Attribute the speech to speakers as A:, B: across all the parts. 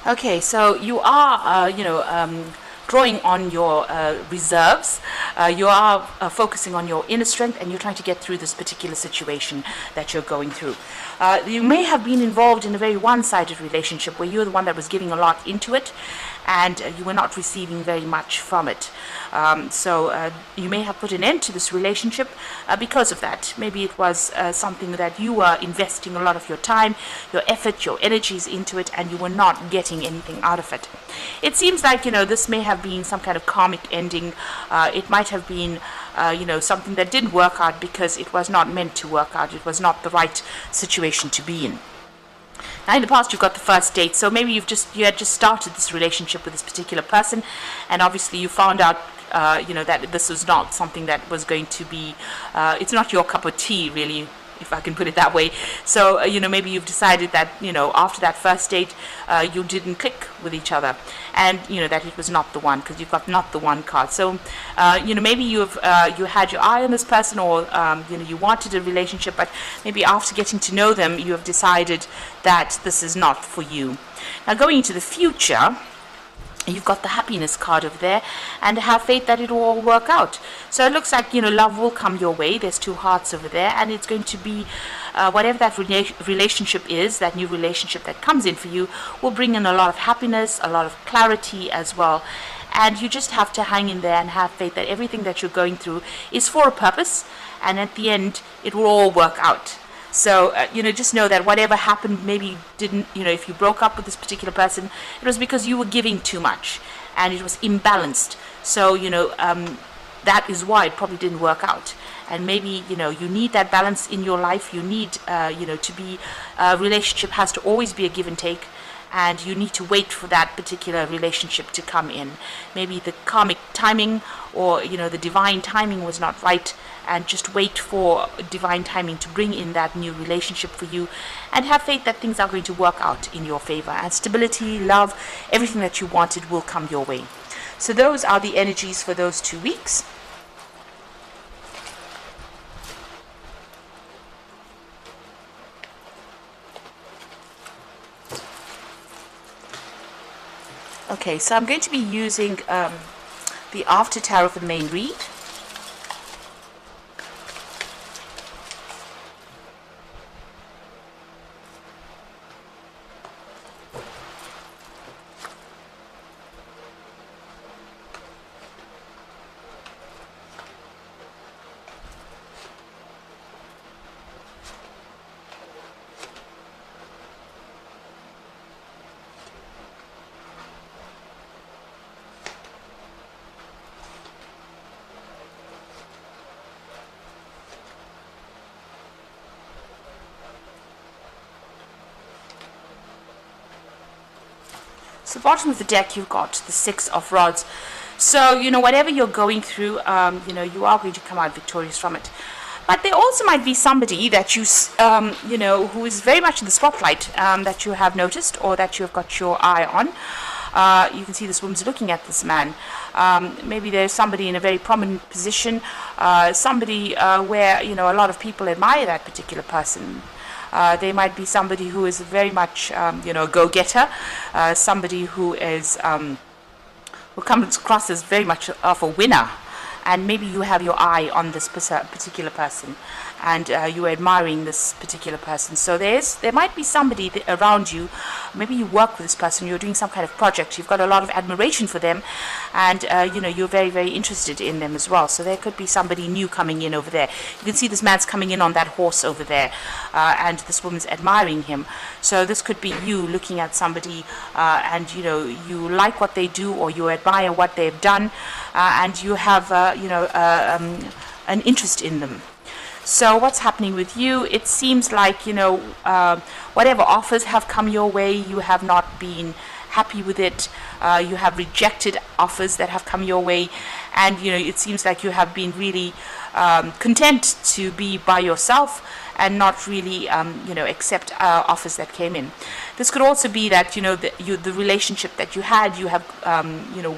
A: Okay, so you are, drawing on your reserves. You are focusing on your inner strength, and you're trying to get through this particular situation that you're going through. You may have been involved in a very one-sided relationship where you're the one that was giving a lot into it, and you were not receiving very much from it. So you may have put an end to this relationship because of that. Maybe it was something that you were investing a lot of your time, your effort, your energies into it, and you were not getting anything out of it. It seems like, this may have been some kind of karmic ending. It might have been something that didn't work out because it was not meant to work out. It was not the right situation to be in. Now, in the past, you've got the first date, so maybe you had just started this relationship with this particular person, and obviously you found out, that this was not something that was going to be. It's not your cup of tea, really, if I can put it that way. So, maybe you've decided that, after that first date, you didn't click with each other, and, that it was not the one, because you've got not the one card. So, maybe you had your eye on this person, or, you wanted a relationship, but maybe after getting to know them, you have decided that this is not for you. Now, going into the future, you've got the happiness card over there, and have faith that it will all work out. So it looks like, love will come your way. There's two hearts over there, and it's going to be whatever that relationship is, that new relationship that comes in for you, will bring in a lot of happiness, a lot of clarity as well. And you just have to hang in there and have faith that everything that you're going through is for a purpose, and at the end it will all work out. So, just know that whatever happened, maybe you didn't, if you broke up with this particular person, it was because you were giving too much and it was imbalanced. So, that is why it probably didn't work out. And maybe, you need that balance in your life. You need, to be, a relationship has to always be a give and take. And you need to wait for that particular relationship to come in. Maybe the karmic timing, or the divine timing was not right, and just wait for divine timing to bring in that new relationship for you, and have faith that things are going to work out in your favor, and stability, love, everything that you wanted will come your way. So those are the energies for those 2 weeks. Okay, so I'm going to be using the After Tarot for the main read. So bottom of the deck, you've got the Six of Rods. So, whatever you're going through, you are going to come out victorious from it. But there also might be somebody that who is very much in the spotlight, that you have noticed, or that you have got your eye on. You can see this woman's looking at this man. Maybe there's somebody in a very prominent position, somebody where, a lot of people admire that particular person. They might be somebody who is very much, a go-getter, somebody who is, who comes across as very much of a winner. And maybe you have your eye on this particular person, and you are admiring this particular person. So there might be somebody around you. Maybe you work with this person, you're doing some kind of project, you've got a lot of admiration for them, and you're very, very interested in them as well. So there could be somebody new coming in over there. You can see this man's coming in on that horse over there, and this woman's admiring him. So this could be you looking at somebody, and you like what they do, or you admire what they've done, and you have an interest in them. So what's happening with you? It seems like, whatever offers have come your way, you have not been happy with it. You have rejected offers that have come your way, and it seems like you have been really content to be by yourself and not really accept offers that came in. This could also be that the relationship that you had, you have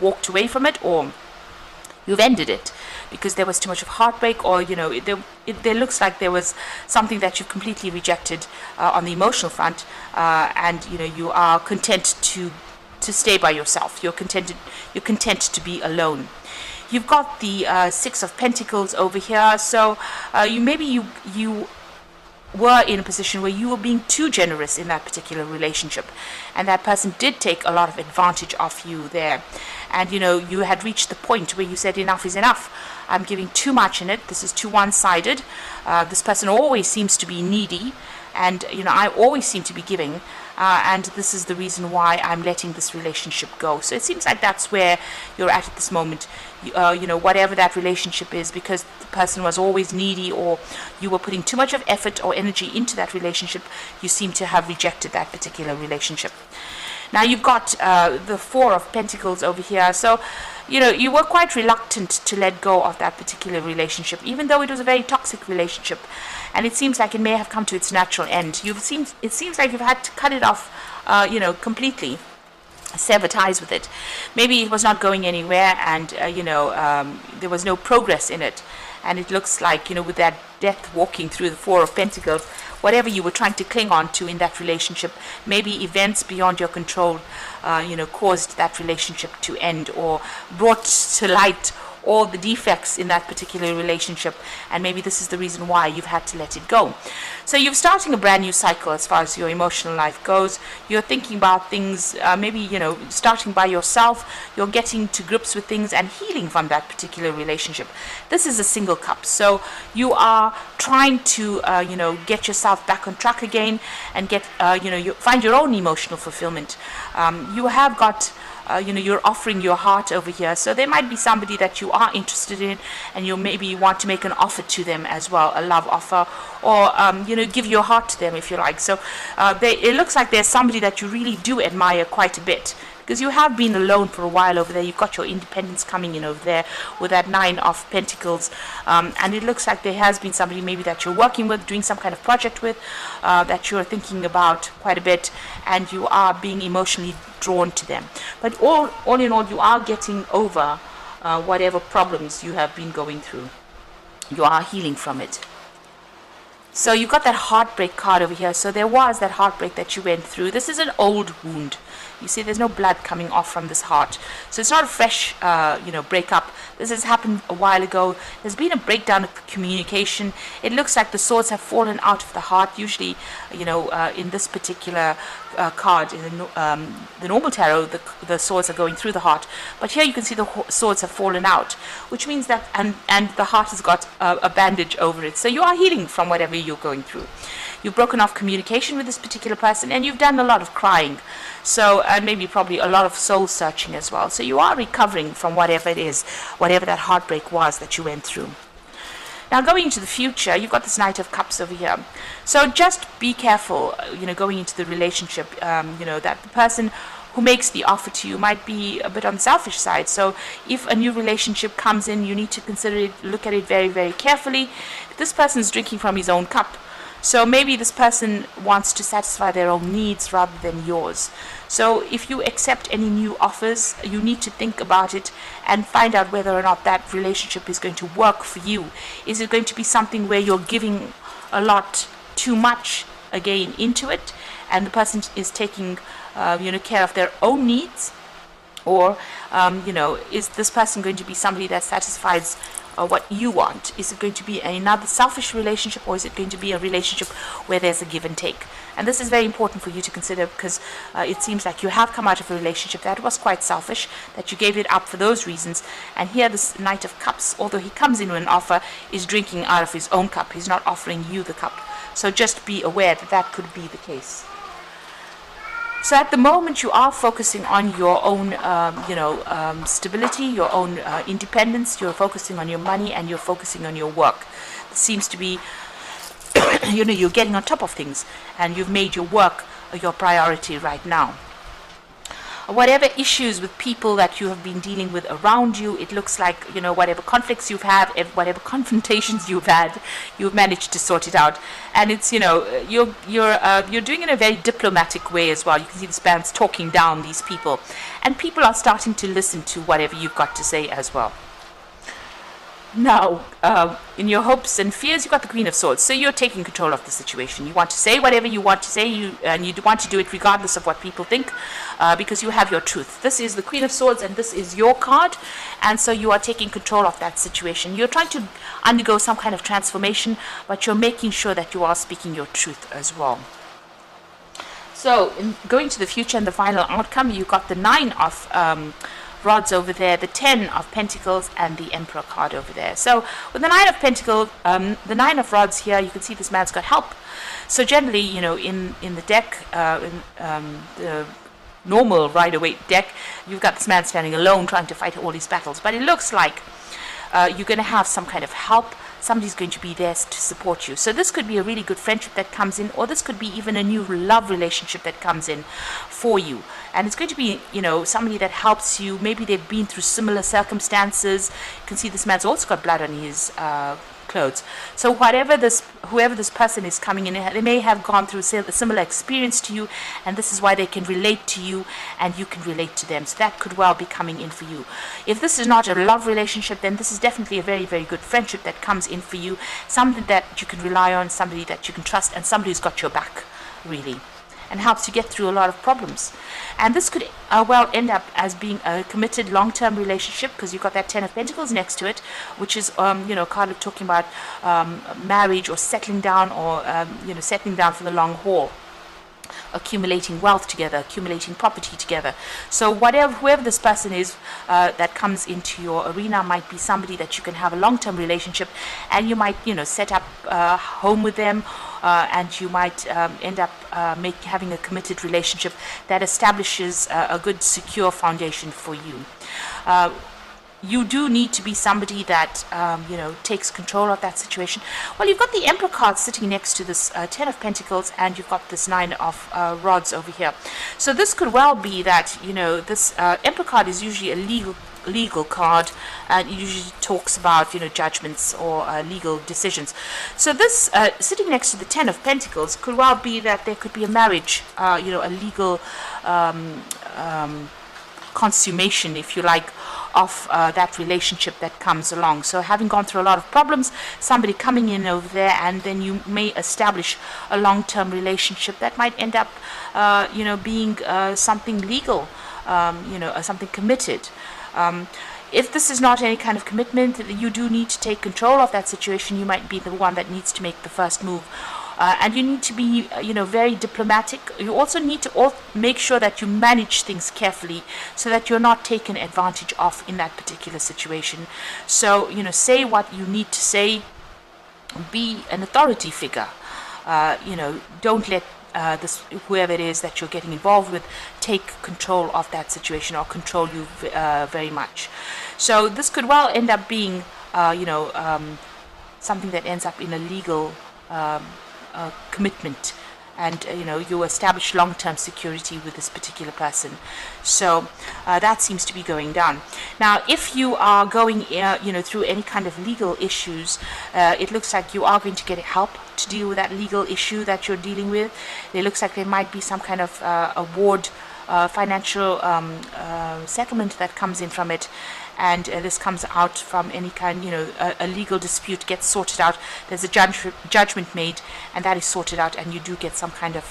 A: walked away from it, or you've ended it because there was too much of heartbreak, or there looks like there was something that you've completely rejected on the emotional front, and you are content to to stay by yourself. You're content to be alone. You've got the Six of Pentacles over here. So you were in a position where you were being too generous in that particular relationship, and that person did take a lot of advantage of you there. And you had reached the point where you said enough is enough. I'm giving too much in it. This is too one-sided. This person always seems to be needy, and I always seem to be giving, and this is the reason why I'm letting this relationship go. So it seems like that's where you're at this moment. Whatever that relationship is, because the person was always needy, or you were putting too much of effort or energy into that relationship, you seem to have rejected that particular relationship. Now you've got the Four of Pentacles over here. So you were quite reluctant to let go of that particular relationship, even though it was a very toxic relationship, and it seems like it may have come to its natural end. It seems like you've had to cut it off completely, sever ties with it. Maybe it was not going anywhere, and there was no progress in it, and it looks like with that death walking through the Four of Pentacles, whatever you were trying to cling on to in that relationship, maybe events beyond your control caused that relationship to end, or brought to light all the defects in that particular relationship, and maybe this is the reason why you've had to let it go. So you're starting a brand new cycle as far as your emotional life goes. You're thinking about things, maybe starting by yourself. You're getting to grips with things and healing from that particular relationship. This is a single cup, so you are trying to get yourself back on track again, and get you find your own emotional fulfillment. You have got you're offering your heart over here, so there might be somebody that you are interested in, and you maybe want to make an offer to them as well, a love offer, or give your heart to them if you like. So it looks like there's somebody that you really do admire quite a bit, because you have been alone for a while over there. You've got your independence coming in over there with that Nine of Pentacles, and it looks like there has been somebody maybe that you're working with, doing some kind of project with, that you're thinking about quite a bit, and you are being emotionally drawn to them. But all in all, you are getting over whatever problems you have been going through. You are healing from it. So you've got that heartbreak card over here. So there was that heartbreak that you went through. This is an old wound. You see, there's no blood coming off from this heart. So it's not a fresh, breakup. This has happened a while ago. There's been a breakdown of communication. It looks like the swords have fallen out of the heart. Usually, in this particular card, in the normal tarot, the swords are going through the heart. But here you can see the swords have fallen out, which means that, and the heart has got a bandage over it. So you are healing from whatever you're going through. You've broken off communication with this particular person, and you've done a lot of crying. So, and maybe probably a lot of soul searching as well. So you are recovering from whatever it is, whatever that heartbreak was that you went through. Now, going into the future, you've got this Knight of Cups over here. So just be careful, going into the relationship, that the person who makes the offer to you might be a bit on the selfish side. So if a new relationship comes in, you need to consider it, look at it very, very carefully. This person is drinking from his own cup. So maybe this person wants to satisfy their own needs rather than yours. So if you accept any new offers, you need to think about it and find out whether or not that relationship is going to work for you. Is it going to be something where you're giving a lot too much again into it, and the person is taking care of their own needs? Or is this person going to be somebody that satisfies what you want? Is it going to be another selfish relationship, or is it going to be a relationship where there's a give and take? And this is very important for you to consider, because it seems like you have come out of a relationship that was quite selfish, that you gave it up for those reasons. And here this Knight of Cups, although he comes in with an offer, is drinking out of his own cup. He's not offering you the cup. So just be aware that that could be the case. So at the moment, you are focusing on your own, stability, your own independence. You're focusing on your money, and you're focusing on your work. It seems to be, you're getting on top of things, and you've made your work your priority right now. Whatever issues with people that you have been dealing with around you, it looks like, whatever conflicts you've had, whatever confrontations you've had, you've managed to sort it out. And it's, you're doing it in a very diplomatic way as well. You can see this man's talking down these people, and people are starting to listen to whatever you've got to say as well. Now, in your hopes and fears, you've got the Queen of Swords. So you're taking control of the situation. You want to say whatever you want to say, and you want to do it regardless of what people think, because you have your truth. This is the Queen of Swords, and this is your card, and so you are taking control of that situation. You're trying to undergo some kind of transformation, but you're making sure that you are speaking your truth as well. So, in going to the future and the final outcome, you got the 9 of rods over there, the 10 of pentacles, and the Emperor card over there. So with the 9 of pentacles, the 9 of rods here, you can see this man's got help. So generally, in the deck, in the normal Rider-Waite deck, you've got this man standing alone trying to fight all these battles. But it looks like you're going to have some kind of help. Somebody's going to be there to support you. So this could be a really good friendship that comes in, or this could be even a new love relationship that comes in for you. And it's going to be, somebody that helps you. Maybe they've been through similar circumstances. You can see this man's also got blood on his clothes. So whoever this person is coming in, they may have gone through a similar experience to you, and this is why they can relate to you, and you can relate to them. So that could well be coming in for you. If this is not a love relationship, then this is definitely a very, very good friendship that comes in for you. Something that you can rely on, somebody that you can trust, and somebody who's got your back, really, and helps you get through a lot of problems. And this could well end up as being a committed long-term relationship, because you've got that 10 of Pentacles next to it, which is kind of talking about marriage or settling down, or settling down for the long haul, accumulating wealth together, accumulating property together. So whoever this person is that comes into your arena might be somebody that you can have a long-term relationship, and you might set up home with them, and you might end up having a committed relationship that establishes a good, secure foundation for you. You do need to be somebody that takes control of that situation. Well, you've got the Emperor card sitting next to this 10 of Pentacles, and you've got this 9 of rods over here. So this could well be that this Emperor card is usually a legal card, and it usually talks about judgments or legal decisions. So this sitting next to the 10 of Pentacles could well be that there could be a marriage, a legal consummation, if you like, of that relationship that comes along. So having gone through a lot of problems, somebody coming in over there, and then you may establish a long-term relationship that might end up being something legal, something committed. If this is not any kind of commitment, you do need to take control of that situation. You might be the one that needs to make the first move. And you need to be, very diplomatic. You also need to make sure that you manage things carefully, so that you're not taken advantage of in that particular situation. So, say what you need to say. Be an authority figure. Don't let whoever it is that you're getting involved with take control of that situation, or control you very much. So this could well end up being, something that ends up in a legal commitment, and you establish long-term security with this particular person. So that seems to be going down. Now, if you are going through any kind of legal issues, it looks like you are going to get help to deal with that legal issue that you're dealing with. It looks like there might be some kind of award, financial settlement that comes in from it. And this comes out from any kind, a legal dispute gets sorted out. There's a judgment made, and that is sorted out, and you do get some kind of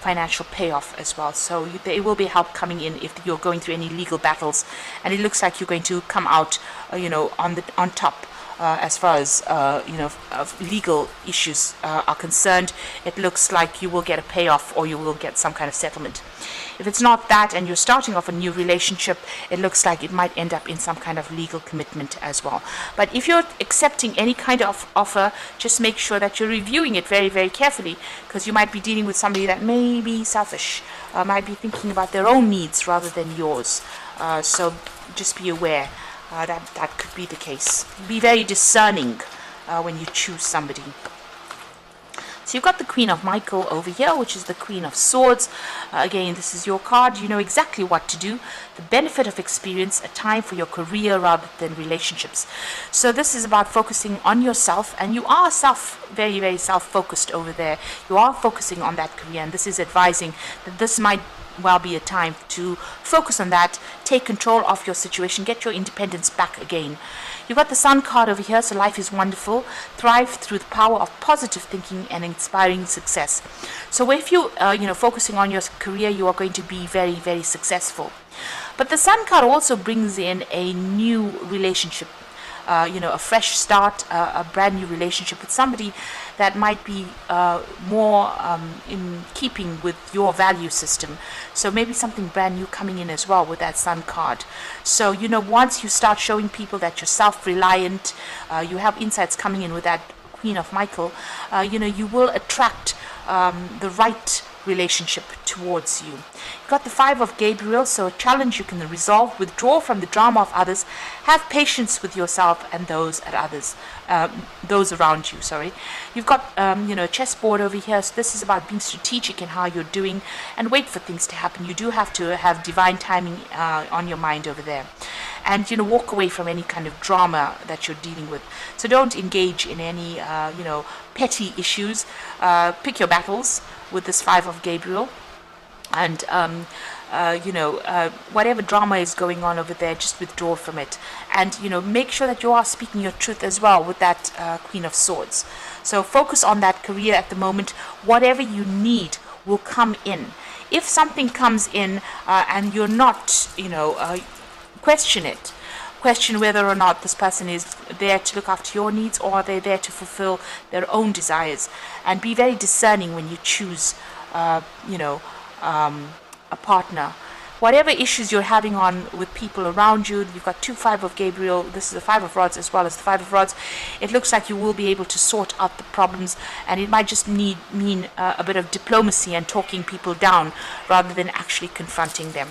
A: financial payoff as well. So there will be help coming in if you're going through any legal battles, and it looks like you're going to come out, on top. As far as legal issues are concerned, it looks like you will get a payoff, or you will get some kind of settlement. If it's not that, and you're starting off a new relationship, it looks like it might end up in some kind of legal commitment as well. But if you're accepting any kind of offer, just make sure that you're reviewing it very, very carefully, because you might be dealing with somebody that may be selfish, might be thinking about their own needs rather than yours. So just be aware. That could be the case. Be very discerning when you choose somebody. So you've got the Queen of Michael over here, which is the Queen of Swords. Again, this is your card. You know exactly what to do. The benefit of experience, a time for your career rather than relationships. So this is about focusing on yourself, and you are very, very self-focused over there. You are focusing on that career, and this is advising that this might well be a time to focus on that, take control of your situation, get your independence back again. You've got the Sun card over here, so life is wonderful. Thrive through the power of positive thinking and inspiring success. So if you, focusing on your career, you are going to be very, very successful. But the Sun card also brings in a new relationship, a fresh start, a brand new relationship with somebody that might be more in keeping with your value system. So maybe something brand new coming in as well with that Sun card. So, once you start showing people that you're self-reliant, you have insights coming in with that Queen of Michael, you will attract the right relationship towards you. You've got the Five of Gabriel, so a challenge you can resolve, withdraw from the drama of others, have patience with yourself and those around you. You've got a chessboard over here, so this is about being strategic in how you're doing and wait for things to happen. You do have to have divine timing on your mind over there, and walk away from any kind of drama that you're dealing with. So don't engage in any petty issues. Pick your battles with this Five of Gabriel, and whatever drama is going on over there, just withdraw from it, and make sure that you are speaking your truth as well with that Queen of Swords. So focus on that career at the moment. Whatever you need will come in. If something comes in and you're not, question it. Question whether or not this person is there to look after your needs, or are they there to fulfill their own desires. And be very discerning when you choose, a partner. Whatever issues you're having on with people around you, you've got two Five of Gabriel. This is the Five of Rods as well as the Five of Rods. It looks like you will be able to sort out the problems, and it might just mean a bit of diplomacy and talking people down rather than actually confronting them.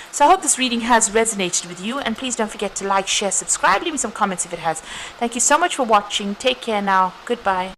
A: So I hope this reading has resonated with you, and please don't forget to like, share, subscribe, leave me some comments if it has. Thank you so much for watching. Take care now. Goodbye.